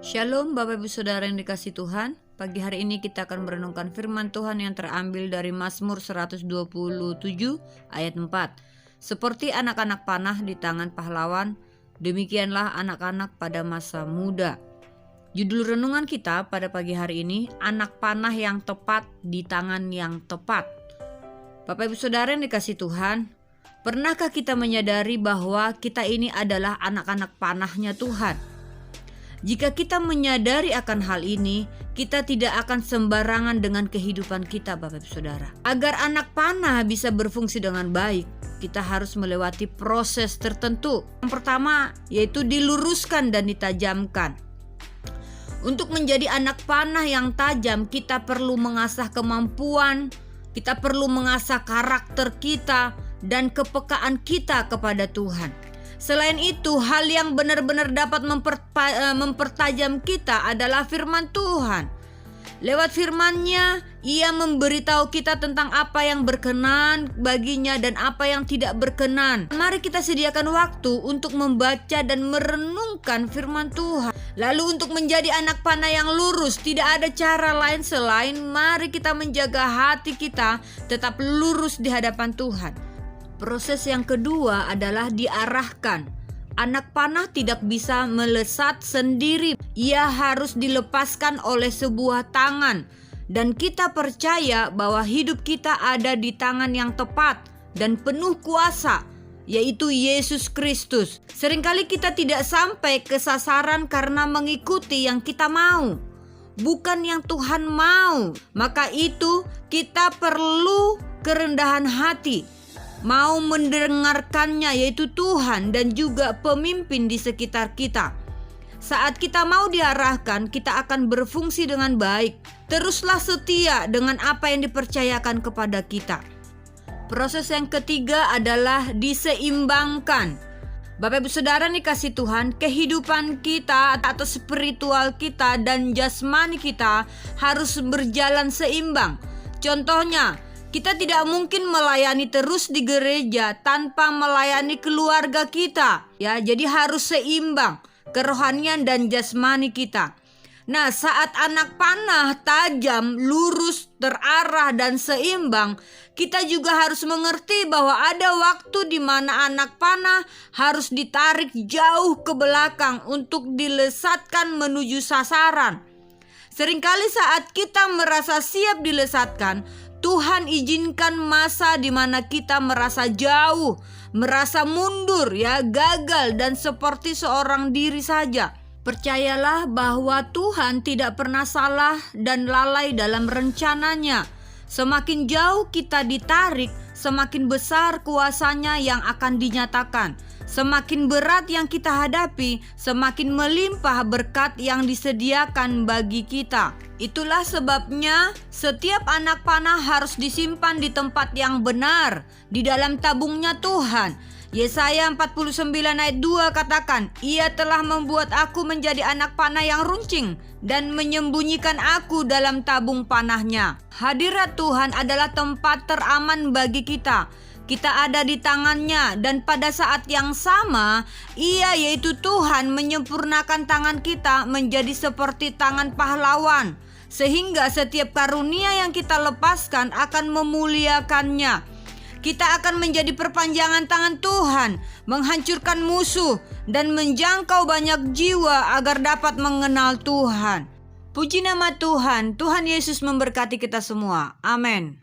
Shalom Bapak Ibu Saudara yang dikasihi Tuhan. Pagi hari ini kita akan merenungkan firman Tuhan yang terambil dari Mazmur 127 ayat 4. Seperti anak-anak panah di tangan pahlawan, demikianlah anak-anak pada masa muda. Judul renungan kita pada pagi hari ini, anak panah yang tepat di tangan yang tepat. Bapak Ibu Saudara yang dikasihi Tuhan, pernahkah kita menyadari bahwa kita ini adalah anak-anak panahnya Tuhan? Jika kita menyadari akan hal ini, kita tidak akan sembarangan dengan kehidupan kita, Bapak Ibu Saudara. Agar anak panah bisa berfungsi dengan baik, kita harus melewati proses tertentu. Yang pertama, yaitu diluruskan dan ditajamkan. Untuk menjadi anak panah yang tajam, kita perlu mengasah kemampuan, kita perlu mengasah karakter kita, dan kepekaan kita kepada Tuhan. Selain itu, hal yang benar-benar dapat mempertajam kita adalah firman Tuhan. Lewat firman-Nya, Ia memberitahu kita tentang apa yang berkenan baginya dan apa yang tidak berkenan. Mari kita sediakan waktu untuk membaca dan merenungkan firman Tuhan. Lalu untuk menjadi anak panah yang lurus, tidak ada cara lain selain mari kita menjaga hati kita tetap lurus di hadapan Tuhan. Proses yang kedua adalah diarahkan. Anak panah tidak bisa melesat sendiri. Ia harus dilepaskan oleh sebuah tangan. Dan kita percaya bahwa hidup kita ada di tangan yang tepat dan penuh kuasa, yaitu Yesus Kristus. Seringkali kita tidak sampai ke sasaran karena mengikuti yang kita mau, bukan yang Tuhan mau. Maka itu kita perlu kerendahan hati, mau mendengarkannya, yaitu Tuhan dan juga pemimpin di sekitar kita. Saat kita mau diarahkan, kita akan berfungsi dengan baik. Teruslah setia dengan apa yang dipercayakan kepada kita. Proses yang ketiga adalah diseimbangkan. Bapak Ibu Saudara dikasihi Tuhan, kehidupan kita atau spiritual kita dan jasmani kita harus berjalan seimbang. Contohnya, kita tidak mungkin melayani terus di gereja tanpa melayani keluarga kita. Ya, jadi harus seimbang kerohanian dan jasmani kita. Nah, saat anak panah tajam, lurus, terarah dan seimbang, kita juga harus mengerti bahwa ada waktu di mana anak panah harus ditarik jauh ke belakang untuk dilesatkan menuju sasaran. Seringkali saat kita merasa siap dilesatkan, Tuhan izinkan masa di mana kita merasa jauh, merasa mundur, gagal dan seperti seorang diri saja. Percayalah bahwa Tuhan tidak pernah salah dan lalai dalam rencananya. Semakin jauh kita ditarik, semakin besar kuasanya yang akan dinyatakan. Semakin berat yang kita hadapi, semakin melimpah berkat yang disediakan bagi kita. Itulah sebabnya setiap anak panah harus disimpan di tempat yang benar, di dalam tabungnya Tuhan. Yesaya 49 ayat 2 katakan, Ia telah membuat aku menjadi anak panah yang runcing dan menyembunyikan aku dalam tabung panahnya. Hadirat Tuhan adalah tempat teraman bagi kita. Kita ada di tangannya dan pada saat yang sama, Ia yaitu Tuhan menyempurnakan tangan kita menjadi seperti tangan pahlawan. Sehingga setiap karunia yang kita lepaskan akan memuliakannya. Kita akan menjadi perpanjangan tangan Tuhan, menghancurkan musuh dan menjangkau banyak jiwa agar dapat mengenal Tuhan. Puji nama Tuhan, Tuhan Yesus memberkati kita semua. Amin.